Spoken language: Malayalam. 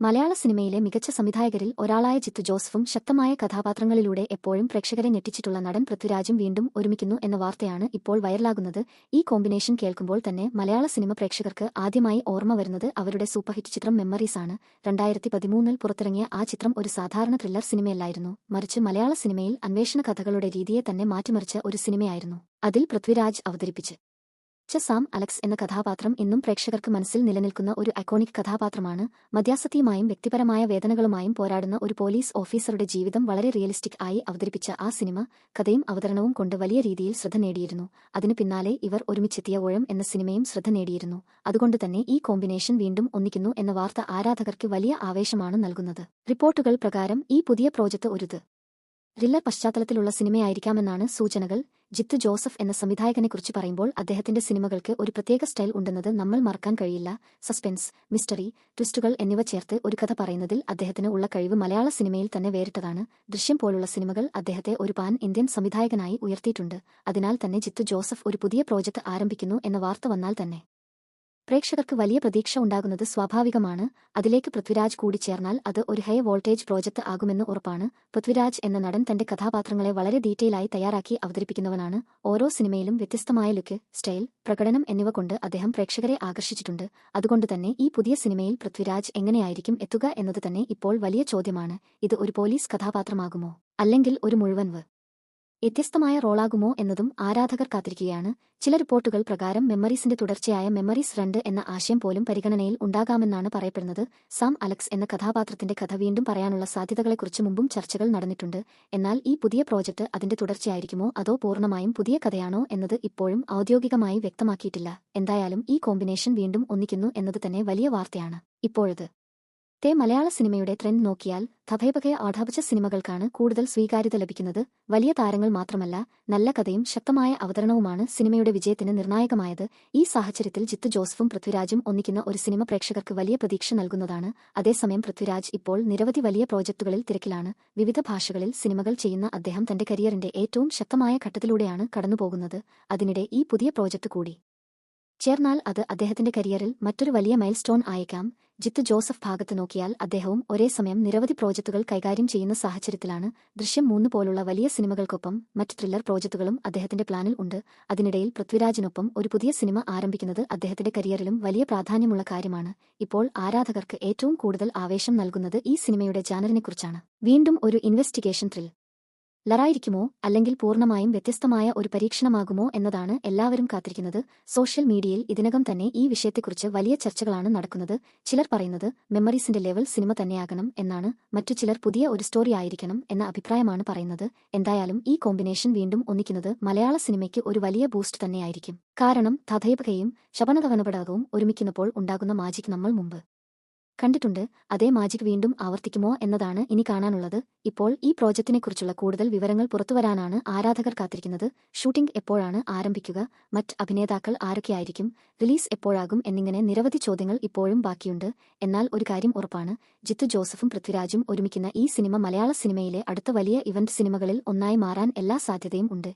മലയാള സിനിമയിലെ മികച്ച സംവിധായകരിൽ ഒരാളായ ജിത്തു ജോസഫും ശക്തമായ കഥാപാത്രങ്ങളിലൂടെ എപ്പോഴും പ്രേക്ഷകരെ ഞെട്ടിച്ചിട്ടുള്ള നടൻ പൃഥ്വിരാജും വീണ്ടും ഒരുമിക്കുന്നു എന്ന വാർത്തയാണ് ഇപ്പോൾ വൈറലാകുന്നത്. ഈ കോമ്പിനേഷൻ കേൾക്കുമ്പോൾ തന്നെ മലയാള സിനിമ പ്രേക്ഷകർക്ക് ആദ്യമായി ഓർമ്മ വരുന്നത് അവരുടെ സൂപ്പർഹിറ്റ് ചിത്രം മെമ്മറീസ് ആണ്. 2013-ൽ പുറത്തിറങ്ങിയ ആ ചിത്രം ഒരു സാധാരണ ത്രില്ലർ സിനിമയല്ലായിരുന്നു, മറിച്ച് മലയാള സിനിമയിൽ അന്വേഷണ കഥകളുടെ രീതിയെ തന്നെ മാറ്റിമറിച്ച ഒരു സിനിമയായിരുന്നു. അതിൽ പൃഥ്വിരാജ് അവതരിപ്പിച്ച് സാം അലക്സ് എന്ന കഥാപാത്രം ഇന്നും പ്രേക്ഷകർക്ക് മനസ്സിൽ നിലനിൽക്കുന്ന ഒരു ഐക്കോണിക് കഥാപാത്രമാണ്. മദ്യാസക്തിയുമായും വ്യക്തിപരമായ വേദനകളുമായും പോരാടുന്ന ഒരു പോലീസ് ഓഫീസറുടെ ജീവിതം വളരെ റിയലിസ്റ്റിക് ആയി അവതരിപ്പിച്ച ആ സിനിമ കഥയും അവതരണവും കൊണ്ട് വലിയ രീതിയിൽ ശ്രദ്ധ നേടിയിരുന്നു. അതിനു പിന്നാലെ ഇവർ ഒരുമിച്ചെത്തിയ ഊഴം എന്ന സിനിമയും ശ്രദ്ധ നേടിയിരുന്നു. അതുകൊണ്ട് തന്നെ ഈ കോമ്പിനേഷൻ വീണ്ടും ഒന്നിക്കുന്നു എന്ന വാർത്ത ആരാധകർക്ക് വലിയ ആവേശമാണ് നൽകുന്നത്. റിപ്പോർട്ടുകൾ പ്രകാരം ഈ പുതിയ പ്രോജക്റ്റ് ഒരു ത്രില്ലർ പശ്ചാത്തലത്തിലുള്ള സിനിമയായിരിക്കാമെന്നാണ് സൂചനകൾ. ജിത്തു ജോസഫ് എന്ന സംവിധായകനെക്കുറിച്ച് പറയുമ്പോൾ അദ്ദേഹത്തിന്റെ സിനിമകൾക്ക് ഒരു പ്രത്യേക സ്റ്റൈൽ ഉണ്ടെന്നത് നമ്മൾ മറക്കാൻ കഴിയില്ല. സസ്പെൻസ്, മിസ്റ്ററി, ട്വിസ്റ്റുകൾ എന്നിവ ചേർത്ത് ഒരു കഥ പറയുന്നതിൽ അദ്ദേഹത്തിന് ഉള്ള കഴിവ് മലയാള സിനിമയിൽ തന്നെ വേറിട്ടതാണ്. ദൃശ്യം പോലുള്ള സിനിമകൾ അദ്ദേഹത്തെ ഒരു പാൻ ഇന്ത്യൻ സംവിധായകനായി ഉയർത്തിയിട്ടുണ്ട്. അതിനാൽ തന്നെ ജിത്തു ജോസഫ് ഒരു പുതിയ പ്രോജക്റ്റ് ആരംഭിക്കുന്നു എന്ന വാർത്ത വന്നാൽ തന്നെ പ്രേക്ഷകർക്ക് വലിയ പ്രതീക്ഷ ഉണ്ടാകുന്നത് സ്വാഭാവികമാണ്. അതിലേക്ക് പൃഥ്വിരാജ് കൂടി ചേർന്നാൽ അത് ഒരു ഹൈ വോൾട്ടേജ് പ്രോജക്റ്റ് ആകുമെന്ന് ഉറപ്പാണ്. പൃഥ്വിരാജ് എന്ന നടൻ തന്റെ കഥാപാത്രങ്ങളെ വളരെ ഡീറ്റെയിലായി തയ്യാറാക്കി അവതരിപ്പിക്കുന്നവനാണ്. ഓരോ സിനിമയിലും വ്യത്യസ്തമായ ലുക്ക്, സ്റ്റൈൽ, പ്രകടനം എന്നിവ കൊണ്ട് അദ്ദേഹം പ്രേക്ഷകരെ ആകർഷിച്ചിട്ടുണ്ട്. അതുകൊണ്ട് തന്നെ ഈ പുതിയ സിനിമയിൽ പൃഥ്വിരാജ് എങ്ങനെയായിരിക്കും എത്തുക എന്നത് തന്നെ ഇപ്പോൾ വലിയ ചോദ്യമാണ്. ഇത് ഒരു പോലീസ് കഥാപാത്രമാകുമോ, അല്ലെങ്കിൽ ഒരു മുഴുവൻ വ്യത്യസ്തമായ റോളാകുമോ എന്നതും ആരാധകർ കാത്തിരിക്കുകയാണ്. ചില റിപ്പോർട്ടുകൾ പ്രകാരം മെമ്മറീസിന്റെ തുടർച്ചയായ മെമ്മറീസ് 2 എന്ന ആശയം പോലും പരിഗണനയിൽ ഉണ്ടാകാമെന്നാണ് പറയപ്പെടുന്നത്. സാം അലക്സ് എന്ന കഥാപാത്രത്തിന്റെ കഥ വീണ്ടും പറയാനുള്ള സാധ്യതകളെക്കുറിച്ച് മുമ്പും ചർച്ചകൾ നടന്നിട്ടുണ്ട്. എന്നാൽ ഈ പുതിയ പ്രോജക്റ്റ് അതിന്റെ തുടർച്ചയായിരിക്കുമോ അതോ പൂർണ്ണമായും പുതിയ കഥയാണോ എന്നത് ഇപ്പോഴും ഔദ്യോഗികമായി വ്യക്തമാക്കിയിട്ടില്ല. എന്തായാലും ഈ കോമ്പിനേഷൻ വീണ്ടും ഒന്നിക്കുന്നു എന്നത് തന്നെ വലിയ വാർത്തയാണ്. ഇപ്പോഴത്തെ മലയാള സിനിമയുടെ ട്രെൻഡ് നോക്കിയാൽ ഭയഭയ ആഢാപച്ച സിനിമകൾക്കാണ് കൂടുതൽ സ്വീകാര്യത ലഭിക്കുന്നത്. വലിയ താരങ്ങൾ മാത്രമല്ല, നല്ല കഥയും ശക്തമായ അവതരണവുമാണ് സിനിമയുടെ വിജയത്തിന് നിർണായകമായത്. ഈ സാഹചര്യത്തിൽ ജിത്തു ജോസഫും പൃഥ്വിരാജും ഒന്നിക്കുന്ന ഒരു സിനിമ പ്രേക്ഷകർക്ക് വലിയ പ്രതീക്ഷ നൽകുന്നതാണ്. അതേസമയം പൃഥ്വിരാജ് ഇപ്പോൾ നിരവധി വലിയ പ്രോജക്റ്റുകളിൽ തിരക്കിലാണ്. വിവിധ ഭാഷകളിൽ സിനിമകൾ ചെയ്യുന്ന അദ്ദേഹം തന്റെ കരിയറിന്റെ ഏറ്റവും ശക്തമായ ഘട്ടത്തിലൂടെയാണ് കടന്നുപോകുന്നത്. അതിനിടെ ഈ പുതിയ പ്രോജക്റ്റ് കൂടി ചേർന്നാൽ അത് അദ്ദേഹത്തിന്റെ കരിയറിൽ മറ്റൊരു വലിയ മൈൽ സ്റ്റോൺ ആയേക്കാം. ജിത്തു ജോസഫ് ഭാഗത്ത് നോക്കിയാൽ അദ്ദേഹവും ഒരേ സമയം നിരവധി പ്രോജക്റ്റുകൾ കൈകാര്യം ചെയ്യുന്ന സാഹചര്യത്തിലാണ്. ദൃശ്യം 3 പോലുള്ള വലിയ സിനിമകൾക്കൊപ്പം മറ്റ് ത്രില്ലർ പ്രോജക്റ്റുകളും അദ്ദേഹത്തിന്റെ പ്ലാനിൽ ഉണ്ട്. അതിനിടയിൽ പൃഥ്വിരാജിനൊപ്പം ഒരു പുതിയ സിനിമ ആരംഭിക്കുന്നത് അദ്ദേഹത്തിന്റെ കരിയറിലും വലിയ പ്രാധാന്യമുള്ള കാര്യമാണ്. ഇപ്പോൾ ആരാധകർക്ക് ഏറ്റവും കൂടുതൽ ആവേശം നൽകുന്നത് ഈ സിനിമയുടെ ജാനറിനെക്കുറിച്ചാണ്. വീണ്ടും ഒരു ഇൻവെസ്റ്റിഗേഷൻ ത്രില്ലറായിരിക്കുമോ, അല്ലെങ്കിൽ പൂർണ്ണമായും വ്യത്യസ്തമായ ഒരു പരീക്ഷണമാകുമോ എന്നതാണ് എല്ലാവരും കാത്തിരിക്കുന്നത്. സോഷ്യൽ മീഡിയയിൽ ഇതിനകം തന്നെ ഈ വിഷയത്തെക്കുറിച്ച് വലിയ ചർച്ചകളാണ് നടക്കുന്നത്. ചിലർ പറയുന്നത് മെമ്മറീസിന്റെ ലെവൽ സിനിമ തന്നെയാകണം എന്നാണ്, മറ്റു ചിലർ പുതിയ ഒരു സ്റ്റോറി ആയിരിക്കണം എന്ന അഭിപ്രായമാണ് പറയുന്നത്. എന്തായാലും ഈ കോമ്പിനേഷൻ വീണ്ടും ഒന്നിക്കുന്നത് മലയാള സിനിമയ്ക്ക് ഒരു വലിയ ബൂസ്റ്റ് തന്നെയായിരിക്കും. കാരണം ഭയഭയും ശബനകവനപടകവും ഒരുമിക്കുന്നപ്പോൾ ഉണ്ടാകുന്ന മാജിക് നമ്മൾ മുമ്പ് കണ്ടിട്ടുണ്ട്. അതേ മാജിക് വീണ്ടും ആവർത്തിക്കുമോ എന്നതാണ് ഇനി കാണാനുള്ളത്. ഇപ്പോൾ ഈ പ്രോജക്റ്റിനെക്കുറിച്ചുള്ള കൂടുതൽ വിവരങ്ങൾ പുറത്തുവരാനാണ് ആരാധകർ കാത്തിരിക്കുന്നത്. ഷൂട്ടിംഗ് എപ്പോഴാണ് ആരംഭിക്കുക, മറ്റ് അഭിനേതാക്കൾ ആരൊക്കെയായിരിക്കും, റിലീസ് എപ്പോഴാകും എന്നിങ്ങനെ നിരവധി ചോദ്യങ്ങൾ ഇപ്പോഴും ബാക്കിയുണ്ട്. എന്നാൽ ഒരു കാര്യം ഉറപ്പാണ്, ജിത്തു ജോസഫും പൃഥ്വിരാജും ഒരുമിക്കുന്ന ഈ സിനിമ മലയാള സിനിമയിലെ അടുത്ത വലിയ ഇവന്റ് സിനിമകളിൽ ഒന്നായി മാറാൻ എല്ലാ സാധ്യതയും ഉണ്ട്.